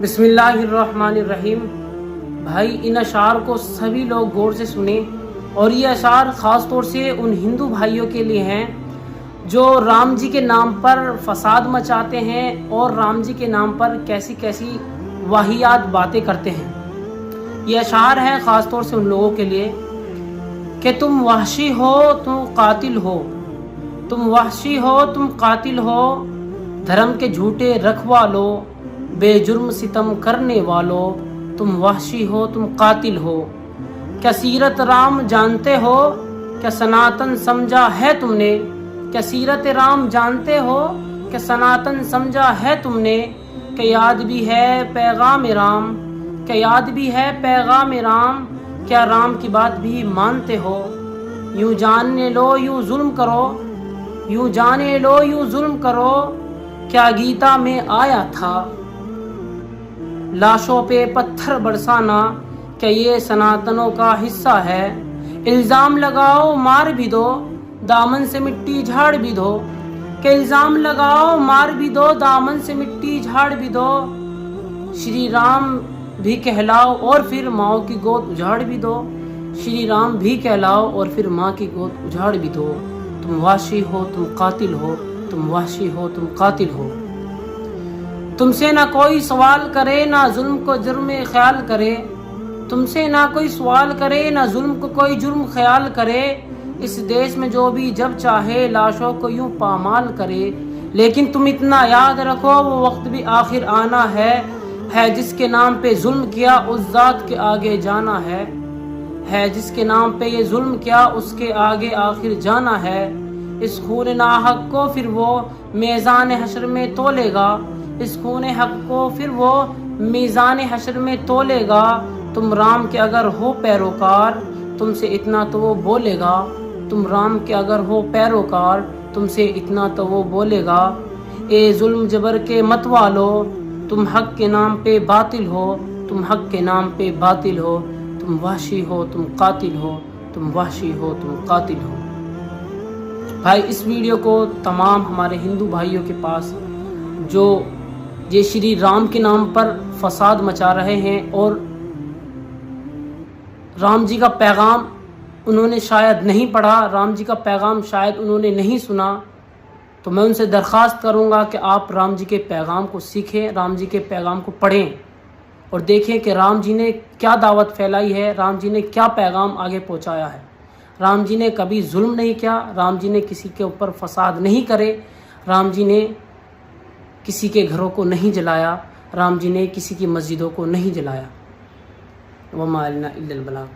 बिस्मिल्लाहिर्रहमानिर्रहीम। भाई, इन अशार को सभी लोग गौर से सुने, और ये अशार ख़ास तौर से उन हिंदू भाइयों के लिए हैं जो राम जी के नाम पर फसाद मचाते हैं और राम जी के नाम पर कैसी कैसी वाहियात बातें करते हैं। ये अशार है ख़ास तौर से उन लोगों के लिए कि तुम वहशी हो, तुम कातिल हो, तुम वहशी हो, तुम कातिल हो, धर्म के झूठे रखवालो, बेजुर्म सितम करने वालों, तुम वहशी हो, तुम कातिल हो। क्या सीरत राम जानते हो? क्या सनातन समझा है तुमने? क्या सीरत राम जानते हो? क्या सनातन समझा है तुमने? क्या याद भी है पैगाम राम? क्या याद भी है पैगाम राम? क्या राम की बात भी मानते हो? यूं जानने लो, यूं जुल्म करो, यूं जाने लो, यूं जुल्म करो। क्या गीता में आया था लाशों पे पत्थर बरसाना? क्या ये सनातनों का हिस्सा है? इल्ज़ाम लगाओ, मार भी दो, दामन से मिट्टी झाड़ भी दो। क्या इल्ज़ाम लगाओ, मार भी दो, दामन से मिट्टी झाड़ भी दो। श्री राम भी कहलाओ और फिर माँ की गोद उजाड़ भी दो। श्री राम भी कहलाओ और फिर माँ की गोद उजाड़ भी दो। तुम वाशी हो, तुम कातिल हो, तुम वाशी हो, तुम कातिल हो। तुमसे ना कोई सवाल करे, ना जुल्म को जुर्म ख्याल करे। तुमसे ना कोई सवाल करे, ना जुल्म को कोई जुर्म ख्याल करे। इस देश में जो भी जब चाहे लाशों को यूं पामाल करे। लेकिन तुम इतना याद रखो, वो वक्त भी आखिर आना है जिसके नाम पे जुल्म किया उस जात के आगे जाना है जिसके नाम पे ये जुल्म किया उसके आगे आखिर जाना है। इस खून नाहक को फिर वो मीज़ान हशर में तोलेगा, इस खून हक को फिर वो मीज़ान हशर में तोलेगा। तुम राम के अगर हो पैरोकार, तुमसे इतना तो वो बोलेगा। तुम राम के अगर हो पैरोकार, तुमसे इतना तो वो बोलेगा। ए जुल्म जबर के मत वालो, तुम हक के नाम पे बातिल हो, तुम हक के नाम पे बातिल हो। तुम वहशी हो, तुम कातिल हो, तुम वहशी हो, तुम कातिल हो। भाई, इस वीडियो को तमाम हमारे हिंदू भाइयों के पास जो जय श्री राम के नाम पर फसाद मचा रहे हैं और राम जी का पैगाम उन्होंने शायद नहीं पढ़ा, राम जी का पैगाम शायद उन्होंने नहीं सुना, तो मैं उनसे दरख्वास्त करूंगा कि आप राम जी के पैगाम को सीखें, राम जी के पैगाम को पढ़ें और देखें कि राम जी ने क्या दावत फैलाई है, राम जी ने क्या पैगाम आगे पहुंचाया है। राम जी ने कभी जुल्म नहीं किया, राम जी ने किसी के ऊपर फसाद नहीं करे, राम जी ने किसी के घरों को नहीं जलाया, राम जी ने किसी की मस्जिदों को नहीं जलाया। वमा अलैना इल्लल बलाग।